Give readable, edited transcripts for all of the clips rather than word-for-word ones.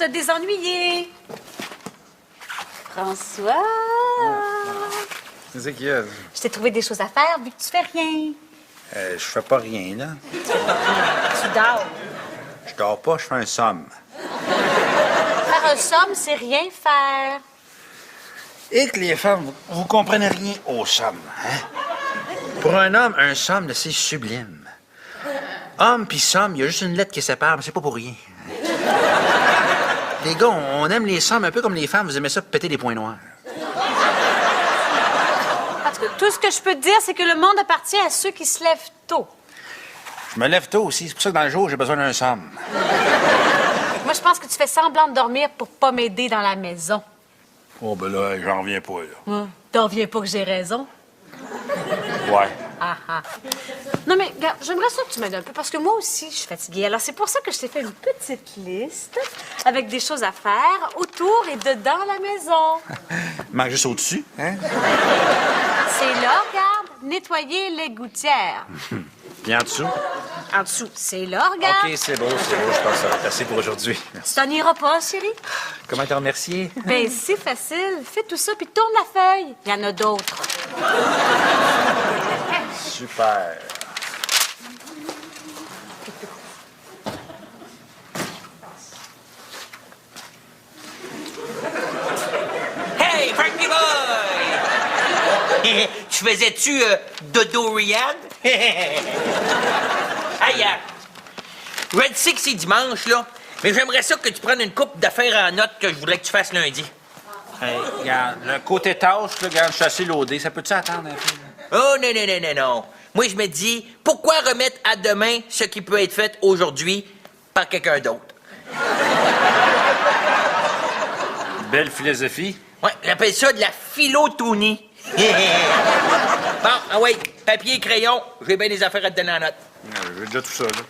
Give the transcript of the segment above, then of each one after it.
Désennuyer. François. C'est qu'il y a? Je t'ai trouvé des choses à faire vu que tu fais rien. Je fais pas rien, là. Tu dors. Je dors pas, je fais un somme. Faire un somme, c'est rien faire. Et que les femmes, vous comprenez rien au somme, hein? Pour un homme, un somme, c'est sublime. Homme puis somme, il y a juste une lettre qui sépare, mais c'est pas pour rien. Les gars, on aime les sommes un peu comme les femmes. Vous aimez ça péter des points noirs. En tout cas, tout ce que je peux te dire, c'est que le monde appartient à ceux qui se lèvent tôt. Je me lève tôt aussi. C'est pour ça que dans le jour, j'ai besoin d'un somme. Moi, je pense que tu fais semblant de dormir pour pas m'aider dans la maison. Oh, ben là, j'en reviens pas, là. T'en reviens pas que j'ai raison? Ouais. Ah, ah. Non, mais regarde, j'aimerais ça que tu m'aides un peu, parce que moi aussi, je suis fatiguée. Alors, c'est pour ça que je t'ai fait une petite liste avec des choses à faire autour et dedans la maison. Manque juste au-dessus, hein? C'est là, regarde, nettoyer les gouttières. Puis en dessous? En dessous, c'est là, regarde. OK, c'est beau. Je pense que ça va être assez pour aujourd'hui. Merci. Tu t'en iras pas, chérie? Comment te remercier? Ben, c'est facile. Fais tout ça, puis tourne la feuille. Il y en a d'autres. Super. Hey, Frankie Boy! Tu faisais-tu dodo Riyad? Hey, Red Six, c'est dimanche, là. Mais j'aimerais ça que tu prennes une coupe d'affaires en note que je voudrais que tu fasses lundi. Hey, regarde, le côté tâche, là, regarde, je suis assez loadé. Ça peut-tu attendre un peu? Oh, non, non, non, non, non. Moi, je me dis, pourquoi remettre à demain ce qui peut être fait aujourd'hui par quelqu'un d'autre? Belle philosophie. Ouais, j'appelle ça de la philotonie. Bon, ah ouais, papier et crayon, j'ai bien des affaires à te donner en note. J'ai déjà tout ça, là.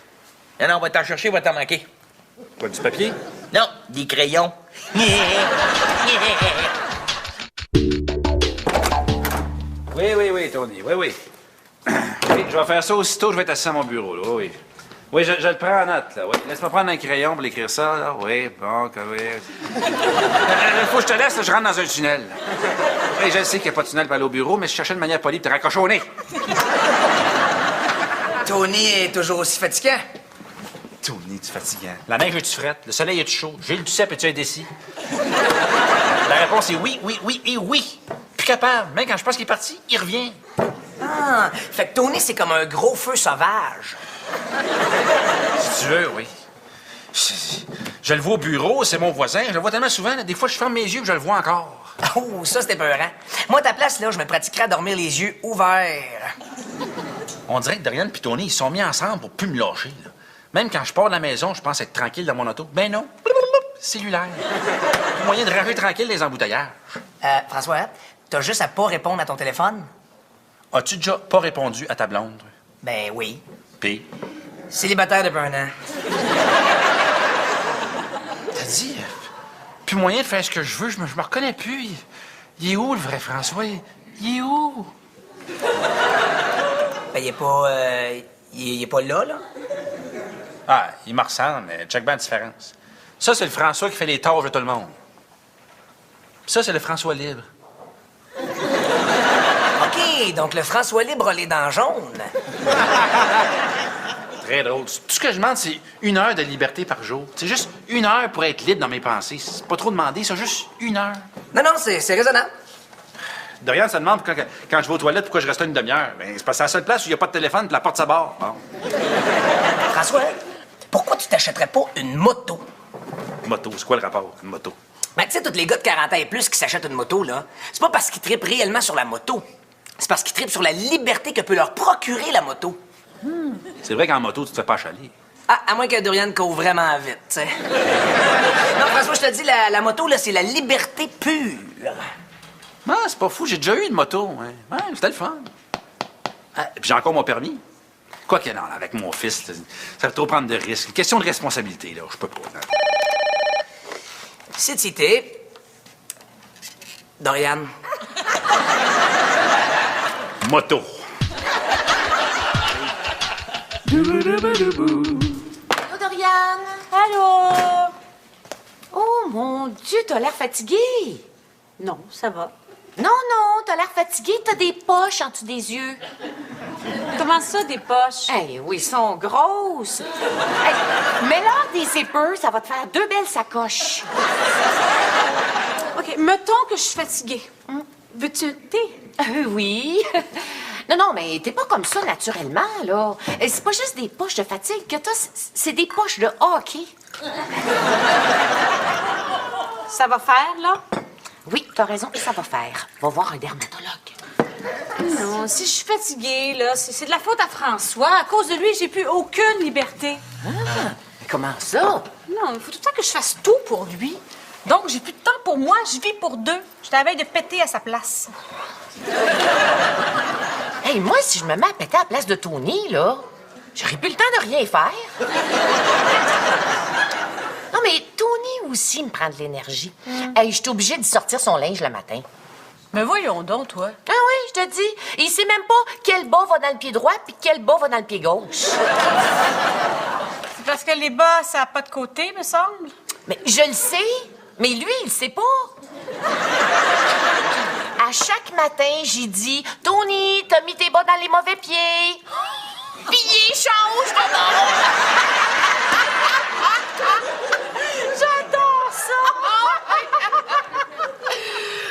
Non, non, on va t'en chercher, on va t'en manquer. Pas du papier? Non, des crayons. Oui, Tony, oui. Oui, je vais faire ça aussitôt, je vais être assis à mon bureau, là, oui. Oui, je le prends en note, là, oui. Laisse-moi prendre un crayon pour l'écrire ça, là, oui, bon, oui. Il faut que je te laisse, là, je rentre dans un tunnel. Oui, je sais qu'il n'y a pas de tunnel pour aller au bureau, mais je cherchais de manière polie pour te raccrocher au nez. Tony est toujours aussi fatigant. Tony, tu fatigant. La neige est-tu frette? Le soleil est-tu chaud? J'ai le cep et tu indécis? La réponse est oui, oui, oui et oui. Plus capable. Même quand je pense qu'il est parti, il revient. Ah, fait que Tony, c'est comme un gros feu sauvage. Si tu veux, oui. Je le vois au bureau, c'est mon voisin. Je le vois tellement souvent, là, des fois, je ferme mes yeux et je le vois encore. Oh, ça, c'était peurant. Moi, à ta place, là, je me pratiquerais à dormir les yeux ouverts. On dirait que Dorian et Tony, ils se sont mis ensemble pour plus me lâcher, là. Même quand je pars de la maison, je pense être tranquille dans mon auto. Ben non. Cellulaire. Moyen de rager tranquille les embouteillages. François, t'as juste à pas répondre à ton téléphone? As-tu déjà pas répondu à ta blonde? Ben oui. P. Célibataire depuis 1 an. T'as dit? Plus moyen de faire ce que je veux, je me reconnais plus. Il est où, le vrai François? Il est où? Ben, il est pas... il est pas là, là? Ah, il me ressemble, mais check bien la différence. Ça, c'est le François qui fait les tâches de tout le monde. Puis ça, c'est le François libre. OK, donc le François libre a les dents jaunes. Très drôle. Tout ce que je demande, c'est 1 heure de liberté par jour. C'est juste 1 heure pour être libre dans mes pensées. C'est pas trop demandé, c'est juste 1 heure. Non, c'est raisonnable. Dorian se demande quand je vais aux toilettes pourquoi je reste là 1 demi-heure. Ben, c'est parce que c'est la seule place où il n'y a pas de téléphone et la porte s'abarre. Bon. François, pourquoi tu t'achèterais pas une moto? Moto, c'est quoi le rapport, une moto? Ben, tu sais, tous les gars de 40 ans et plus qui s'achètent une moto, là, c'est pas parce qu'ils trippent réellement sur la moto. C'est parce qu'ils trippent sur la liberté que peut leur procurer la moto. C'est vrai qu'en moto, tu te fais pas chaler. Ah, à moins que Dorian court vraiment vite, tu sais. Non, François, je te dis, la moto, là, c'est la liberté pure. Ah, c'est pas fou, j'ai déjà eu une moto. Ouais, ouais, c'était le fun. Ah, puis j'ai encore mon permis. Quoi que non, là, avec mon fils, là, ça va trop prendre de risques. Question de responsabilité, là, je peux pas. Non. C'est cité. Dorian. Moto. Allô, Dorian? Allô? Oh, mon Dieu, t'as l'air fatigué. Non, ça va. Non, t'as l'air fatigué, t'as des poches en dessous des yeux. Comment ça, des poches? Eh oui, elles sont grosses. Hey, mets-leur des zippers, ça va te faire 2 belles sacoches. OK, mettons que je suis fatiguée. Veux-tu un thé? Oui. Non, mais t'es pas comme ça naturellement, là. C'est pas juste des poches de fatigue que t'as, c'est des poches de hockey. Ça va faire, là? Oui, t'as raison, ça va faire. Va voir un dermatologue. Non, si je suis fatiguée, là, c'est de la faute à François. À cause de lui, j'ai plus aucune liberté. Mais comment ça? Non, il faut tout le temps que je fasse tout pour lui. Donc, j'ai plus de temps pour moi, je vis pour deux. Je t'avais de péter à sa place. Hey, moi, si je me mets à péter à la place de Tony, là, j'aurais plus le temps de rien faire. Non, mais Tony aussi me prend de l'énergie. Hey, je suis obligée de sortir son linge le matin. Mais voyons donc, toi. Ah oui, je te dis. Il sait même pas quel bas va dans le pied droit puis quel bas va dans le pied gauche. C'est parce que les bas, ça n'a pas de côté, me semble. Mais je le sais, mais lui, il le sait pas. À chaque matin, j'ai dit « Tony, t'as mis tes bas dans les mauvais pieds. » Puis il change de bord. J'adore ça!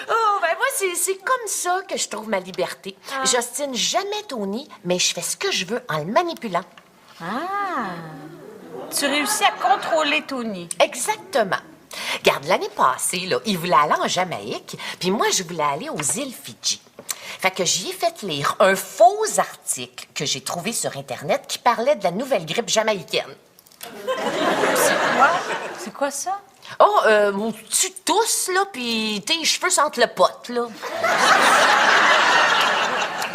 Oh, ben moi, c'est comme ça que je trouve ma liberté. J'ostine jamais Tony, mais je fais ce que je veux en le manipulant. Ah! Tu réussis à contrôler Tony. Exactement. Regarde, l'année passée, là, il voulait aller en Jamaïque, puis moi, je voulais aller aux îles Fidji. Fait que j'y ai fait lire un faux article que j'ai trouvé sur Internet qui parlait de la nouvelle grippe jamaïcaine. C'est quoi ça? Oh, tu tousses, là, puis tes cheveux sentent le pote, là.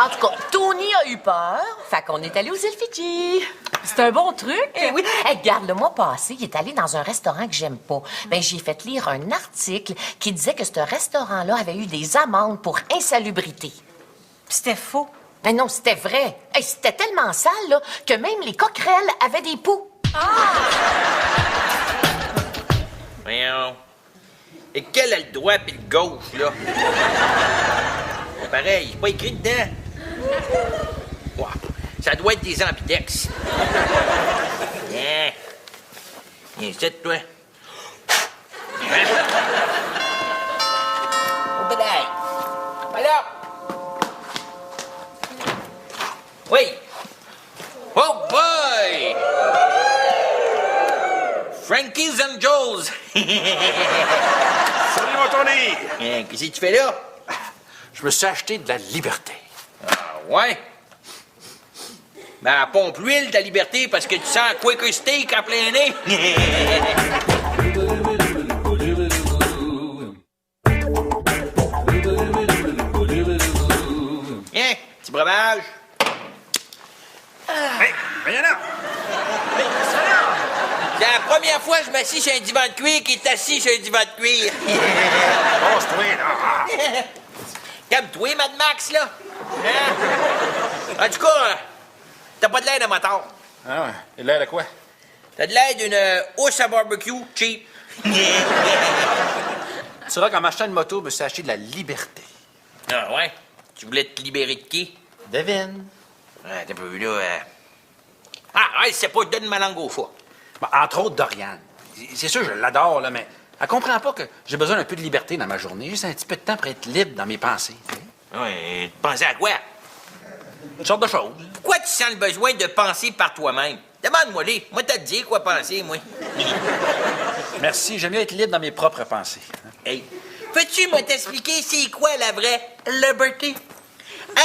En tout cas, Tony a eu peur, fait qu'on est allé aux îles Fidji. C'est un bon truc. Eh oui. Hey, regarde, le mois passé, il est allé dans un restaurant que j'aime pas. Ben, j'ai fait lire un article qui disait que ce restaurant-là avait eu des amendes pour insalubrité. C'était faux. Ben non, c'était vrai. Hey, c'était tellement sale, là, que même les coquerelles avaient des poux. Voyons. Et quel a le droit puis le gauche, là? Pas pareil, c'est pas écrit dedans. Wow. Ça doit être des ambidex. Viens. Viens ici, toi. Hein? Oh, badaille. Voilà. Oui. Oh, boy! Frankie's and Joel's. Salut, mon Tony! Hein, qu'est-ce que tu fais là? Je me suis acheté de la liberté. Ah, ouais? Ben, pompe l'huile de la liberté parce que tu sens Quaker Steak en plein nez. Hein, petit breuvage. Hey, viens là! C'est la première fois que je m'assis sur un divan de cuir qui est assis sur un divan de cuir. Oh, c'est toi, là! Calme-toi, Mad Max, là. Hein? En tout cas, t'as pas de l'air de moteur. Ah ouais, il a l'air de quoi? T'as de l'air d'une housse à barbecue cheap. Tu sauras qu'en m'achetant une moto, je me suis acheté de la liberté. Ah ouais? Tu voulais te libérer de qui? Devine. Ouais, t'as pas vu là. Ah, ouais, c'est pas donne ma langue au foie. Bon, entre autres, Dorian. C'est sûr, je l'adore, là, mais elle comprend pas que j'ai besoin d'un peu de liberté dans ma journée. Juste un petit peu de temps pour être libre dans mes pensées. Tu sais. Ouais, penser à quoi? Une sorte de choses. Pourquoi tu sens le besoin de penser par toi-même? Demande-moi-les. Moi, t'as dit quoi penser, moi. Merci, j'aime mieux être libre dans mes propres pensées. Hey, peux-tu me t'expliquer c'est quoi la vraie liberté?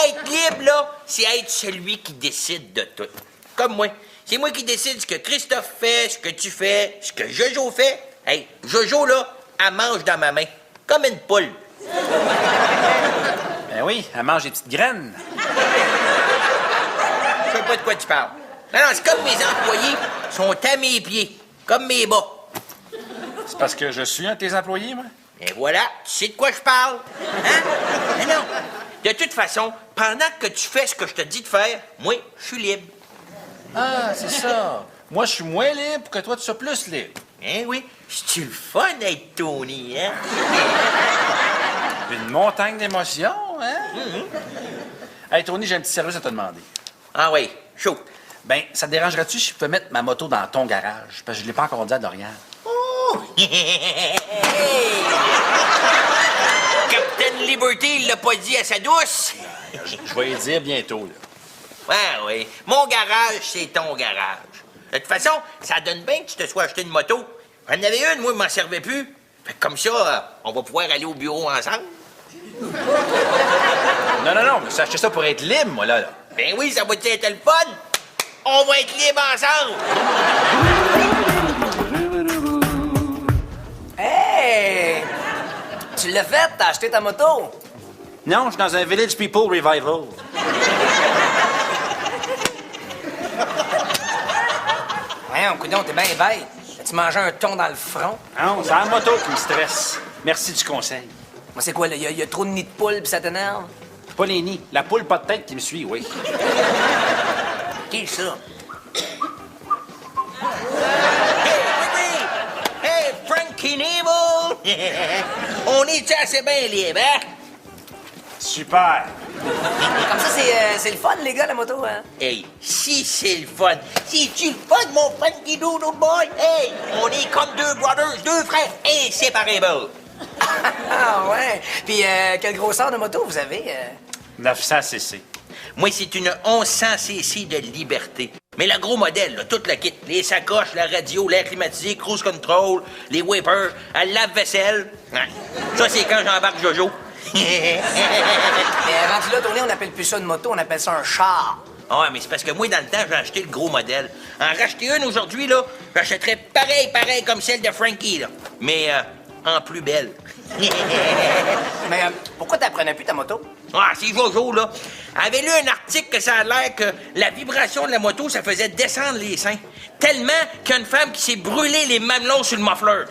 Être libre, là, c'est être celui qui décide de tout. Comme moi. C'est moi qui décide ce que Christophe fait, ce que tu fais, ce que Jojo fait. Hey, Jojo, là, elle mange dans ma main. Comme une poule. Ben oui, elle mange des petites graines. Je sais pas de quoi tu parles. Non, c'est comme mes employés sont à mes pieds. Comme mes bas. C'est parce que je suis un de tes employés, moi? Et voilà, tu sais de quoi je parle. Hein? Mais non. De toute façon, pendant que tu fais ce que je te dis de faire, moi, je suis libre. Ah, c'est ça. Moi, je suis moins libre que toi, tu sois plus libre. Hein, oui? C'est-tu le fun d'être Tony, hein? Une montagne d'émotions, hein? Hey, Tony, j'ai un petit service à te demander. Ah oui, chaud. Ben, ça te dérangerait-tu si je peux mettre ma moto dans ton garage? Parce que je l'ai pas encore dit à Dorian. Oh! Captain Liberty, il l'a pas dit à sa douce. Je vais y dire bientôt, là. Ouais, oui. Mon garage, c'est ton garage. De toute façon, ça donne bien que tu te sois acheté une moto. J'en avais une, moi, je m'en servais plus. Fait que comme ça, on va pouvoir aller au bureau ensemble. Non, mais j'ai acheté ça pour être libre, moi, là. Ben oui, ça va être le fun. On va être libres ensemble. Hey! Tu l'as fait? T'as acheté ta moto? Non, je suis dans un Village People Revival. Voyons, coudonc, t'es bien bête. As-tu mangé un thon dans le front? Non, c'est la moto qui me stresse. Merci du conseil. Moi, c'est quoi, là? Y a trop de nids de poule pis ça t'énerve? Pas les nids. La poule pas de tête qui me suit, oui. Qui est ça? Hey, Frankie Neville! On est assez bien libre, hein? Super. Comme ça, c'est le fun, les gars, la moto, hein? Hey, si c'est le fun. C'est-tu le fun, mon Frankie Doodle Boy? Hey, on est comme deux brothers, deux frères inséparables. Ah, ouais. Puis, quelle grosseur de moto vous avez? 900 cc. Moi, c'est une 1100 cc de liberté. Mais le gros modèle, là, tout le kit. Les sacoches, la radio, l'air climatisé, cruise control, les wipers, le lave-vaisselle. Ouais. Ça, c'est quand j'embarque Jojo. Mais rendu là, tourner, on appelle plus ça une moto, on appelle ça un char. Ah ouais, mais c'est parce que moi, dans le temps, j'ai acheté le gros modèle. En racheter une aujourd'hui, là, j'achèterais pareil comme celle de Frankie, là. Mais en plus belle. Mais pourquoi t'apprenais plus ta moto? Ah, c'est Jojo, là. Elle avait lu un article que ça a l'air que la vibration de la moto, ça faisait descendre les seins. Tellement qu'il y a une femme qui s'est brûlé les mamelons sur le muffler.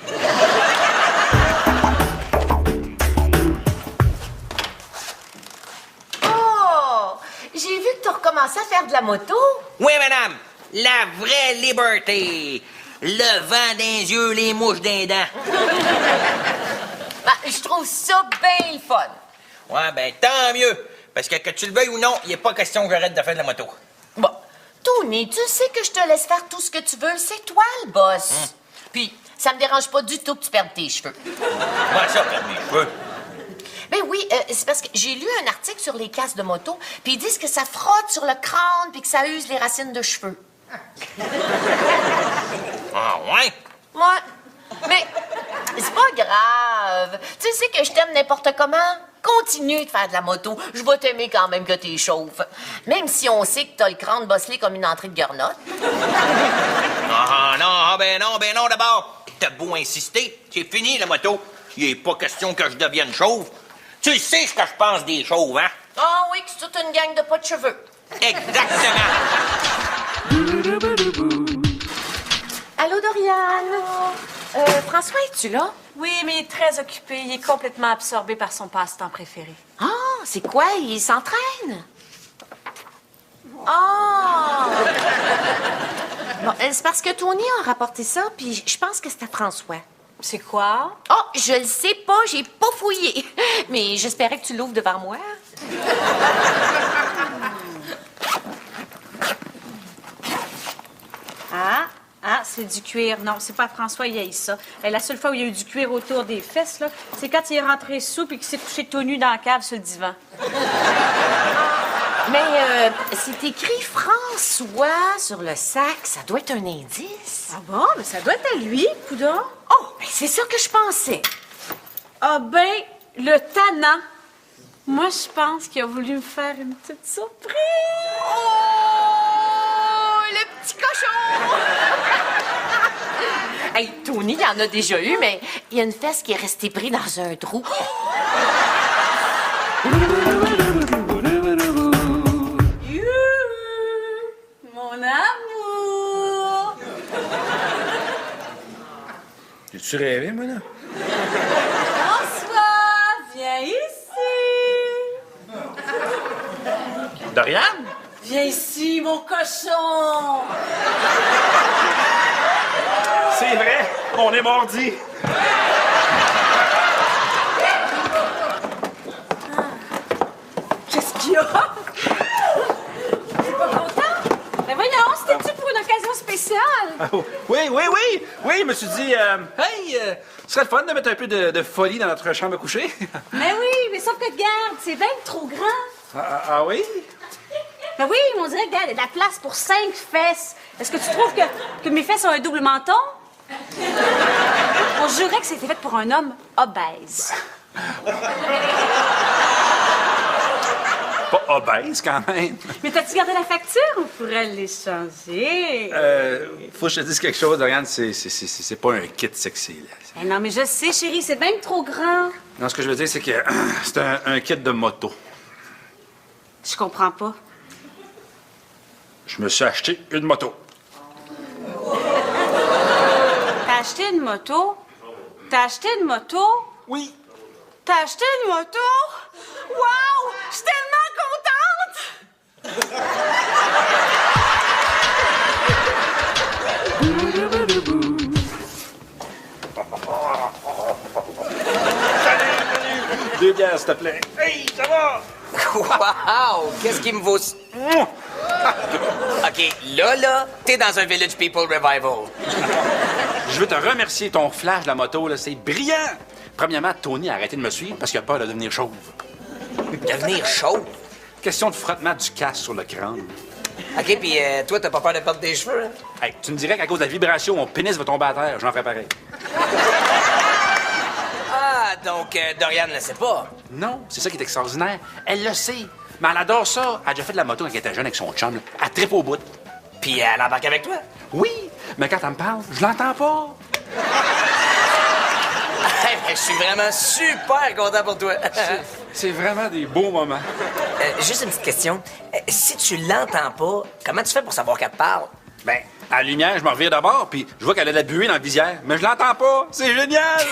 Oh! J'ai vu que tu recommençais à faire de la moto. Oui, madame. La vraie liberté. Le vent dans les yeux, les mouches dans les dents. Ben, je trouve ça bien le fun. Ouais, ben, tant mieux. Parce que tu le veuilles ou non, il n'est pas question que j'arrête de faire de la moto. Bon, Tony, tu sais que je te laisse faire tout ce que tu veux. C'est toi le boss. Puis, ça me dérange pas du tout que tu perdes tes cheveux. Comment ça, perdre mes cheveux? Ben oui, c'est parce que j'ai lu un article sur les casques de moto, puis ils disent que ça frotte sur le crâne puis que ça use les racines de cheveux. Ah, ouais? Ouais. Mais c'est pas grave. Tu sais que je t'aime n'importe comment. Continue de faire de la moto. Je vais t'aimer quand même que t'es chauve. Même si on sait que t'as le crâne bosselé comme une entrée de garnotte. Ah, non, ben non, d'abord. T'as beau insister, c'est fini, la moto. Il n'est pas question que je devienne chauve. Tu sais ce que je pense des chauves, hein? Ah oui, que c'est toute une gang de pas de cheveux. Exactement. Allô, Dorian? François, es-tu là? Oui, mais il est très occupé. Il est complètement absorbé par son passe-temps préféré. Ah, c'est quoi? Il s'entraîne? Ah! Bon, c'est parce que Tony a rapporté ça, puis je pense que c'était François. C'est quoi? Oh, je le sais pas, j'ai pas fouillé. Mais j'espérais que tu l'ouvres devant moi. Ah, c'est du cuir. Non, c'est pas François, il a eu ça. La seule fois où il y a eu du cuir autour des fesses, là, c'est quand il est rentré sous et qu'il s'est couché tout nu dans la cave sur le divan. Mais c'est écrit François sur le sac. Ça doit être un indice. Ah bon? Mais ça doit être à lui, coudonc. Oh, ben c'est ça que je pensais. Ah ben, le tannant. Moi, je pense qu'il a voulu me faire une petite surprise. Oh, le petit cochon Hey, Tony, il y en a déjà eu, mais il y a une fesse qui est restée prise dans un trou. Mon amour! J'ai-tu rêvé, moi, là? François, viens ici! Doriane? Viens ici, mon cochon! C'est vrai, on est mardi. Qu'est-ce qu'il y a? T'es pas content? Ben voyons, c'était-tu pour une occasion spéciale? Ah, oh. Oui, je me suis dit, ce serait le fun de mettre un peu de folie dans notre chambre à coucher. Mais oui, mais sauf que regarde, c'est bien trop grand. Ah oui? Ben oui, on dirait, regarde, il y a de la place pour 5 fesses. Est-ce que tu trouves que mes fesses ont un double menton? On jurait que c'était fait pour un homme obèse. Pas obèse, quand même. Mais t'as-tu gardé la facture? On pourrait l'échanger. Faut que je te dise quelque chose, Doriane, c'est pas un kit sexy, là. Eh non, mais je sais, chérie, c'est bien trop grand. Non, ce que je veux dire, c'est que c'est un kit de moto. Je comprends pas. Je me suis acheté une moto. T'as acheté une moto? T'as acheté une moto? Oui. T'as acheté une moto? Wow! Je suis tellement contente! Deux bières, s'il te plaît. Hey, ça va? Wow! Qu'est-ce qui me vaut... OK, là, t'es dans un Village People Revival. Je veux te remercier. Ton flash de la moto, là, c'est brillant. Premièrement, Tony a arrêté de me suivre parce qu'il a peur de devenir chauve. Devenir chauve? Question de frottement du casque sur le crâne. OK, puis toi, t'as pas peur de perdre tes cheveux? Hein? Hey, tu me dirais qu'à cause de la vibration, mon pénis va tomber à terre. J'en ferais pareil. Ah, donc Doriane ne sait pas. Non, c'est ça qui est extraordinaire. Elle le sait. Mais elle adore ça. Elle a déjà fait de la moto quand elle était jeune avec son chum. Là. Elle tripe au bout. Puis elle embarque avec toi? Oui, mais quand elle me parle, je l'entends pas. Hey, je suis vraiment super content pour toi. C'est vraiment des beaux moments. Juste une petite question. Si tu l'entends pas, comment tu fais pour savoir qu'elle te parle? Ben, à la lumière, je me revire d'abord, puis je vois qu'elle a de la buée dans le visière. Mais je l'entends pas. C'est génial!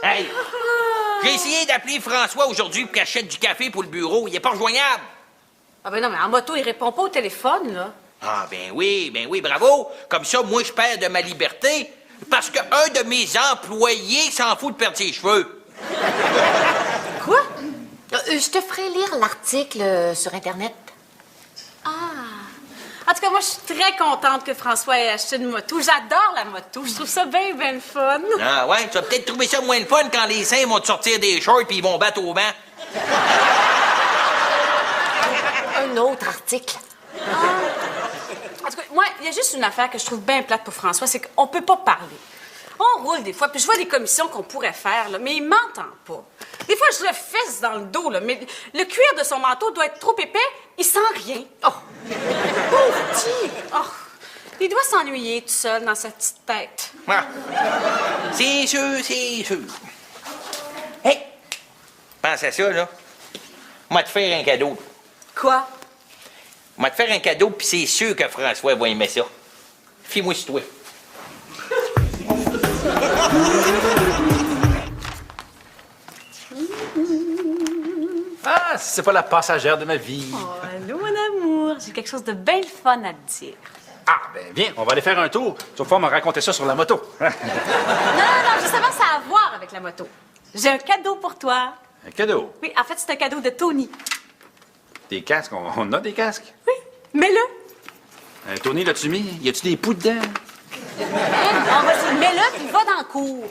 Hey! J'ai essayé d'appeler François aujourd'hui pour qu'il achète du café pour le bureau. Il est pas rejoignable. Ah ben non, mais en moto, il répond pas au téléphone, là. Ah, ben oui, bravo. Comme ça, moi, je perds de ma liberté parce qu'un de mes employés s'en fout de perdre ses cheveux. Quoi? Je te ferai lire l'article sur Internet. Ah! En tout cas, moi, je suis très contente que François ait acheté une moto. J'adore la moto. Je trouve ça bien, bien le fun. Ah ouais, tu vas peut-être trouver ça moins le fun quand les seins vont te sortir des shorts puis ils vont battre au vent. Un autre article. En tout cas, moi, il y a juste une affaire que je trouve bien plate pour François, c'est qu'on peut pas parler. On roule des fois, puis je vois des commissions qu'on pourrait faire, là, mais il m'entend pas. Des fois, je le fesse dans le dos, là, mais le cuir de son manteau doit être trop épais, il sent rien. Oh! Pauvre petit! Oh! Il doit s'ennuyer tout seul dans sa petite tête. Ah. C'est sûr, c'est sûr. Hey! Pense à ça, là. Moi, te faire un cadeau. Quoi? Moi, te faire un cadeau, puis c'est sûr que François va aimer ça. Fie-moi sur toi. Ah, c'est pas la passagère de ma vie. Oh, allô, mon amour. J'ai quelque chose de bien le fun à te dire. Ah, ben viens, on va aller faire un tour. Tu vas pouvoir me raconter ça sur la moto. Non, justement, ça a à voir avec la moto. J'ai un cadeau pour toi. Un cadeau. Oui, en fait, c'est un cadeau de Tony. Des casques, on a des casques. Oui, mets-le. Tony, l'as-tu mis? Y a-tu des poux dedans? On va se mets-le, puis va dans le cours.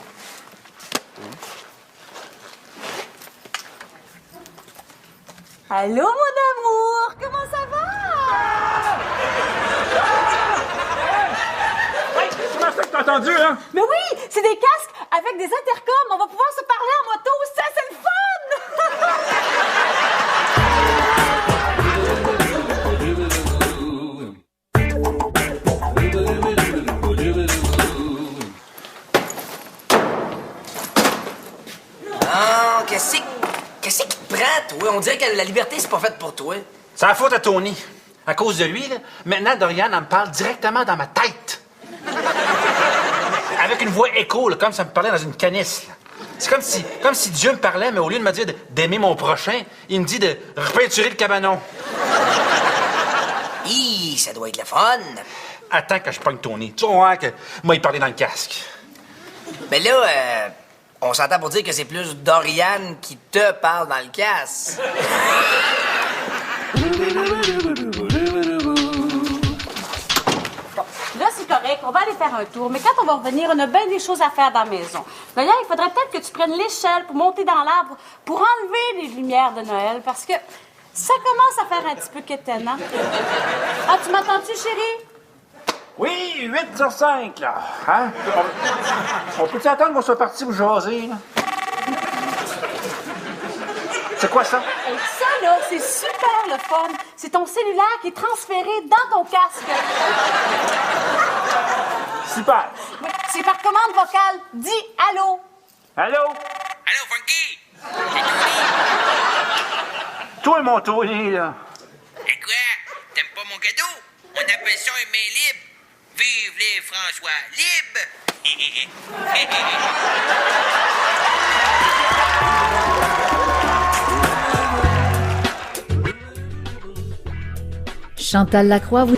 Allô, mon amour, comment ça va? Comment ça que t'as entendu, hein? Mais oui, c'est des casques avec des intercoms. On va pouvoir se parler en moto. Ça, c'est le fun! on dirait que la liberté, c'est pas faite pour toi. C'est la faute à Tony. À cause de lui, là, maintenant, Dorian, elle me parle directement dans ma tête. Avec une voix écho, là, comme ça me parlait dans une canisse. Là. C'est comme si Dieu me parlait, mais au lieu de me dire d'aimer mon prochain, il me dit de repeinturer le cabanon. Hi, ça doit être le fun. Attends que je pogne Tony. Tu vas voir que moi, il parlait dans le casque. Mais là, on s'entend pour dire que c'est plus Dorian qui te parle dans le casse. Là, c'est correct, on va aller faire un tour, mais quand on va revenir, on a bien des choses à faire dans la maison. D'ailleurs, il faudrait peut-être que tu prennes l'échelle pour monter dans l'arbre, pour enlever les lumières de Noël, parce que ça commence à faire un petit peu quétainant. Ah, tu m'entends-tu, chérie? Oui, 8 sur 5, là. Hein? On peut-tu attendre qu'on soit parti pour jaser, là? C'est quoi ça? Et ça, là, c'est super le fun. C'est ton cellulaire qui est transféré dans ton casque. Super. Oui, c'est par commande vocale. Dis allô. Allô? Allô, Funky? Toi, mon Tony, là. Et quoi? T'aimes pas mon cadeau? On appelle ça une main libre. Vive les François libres! Chantal Lacroix vous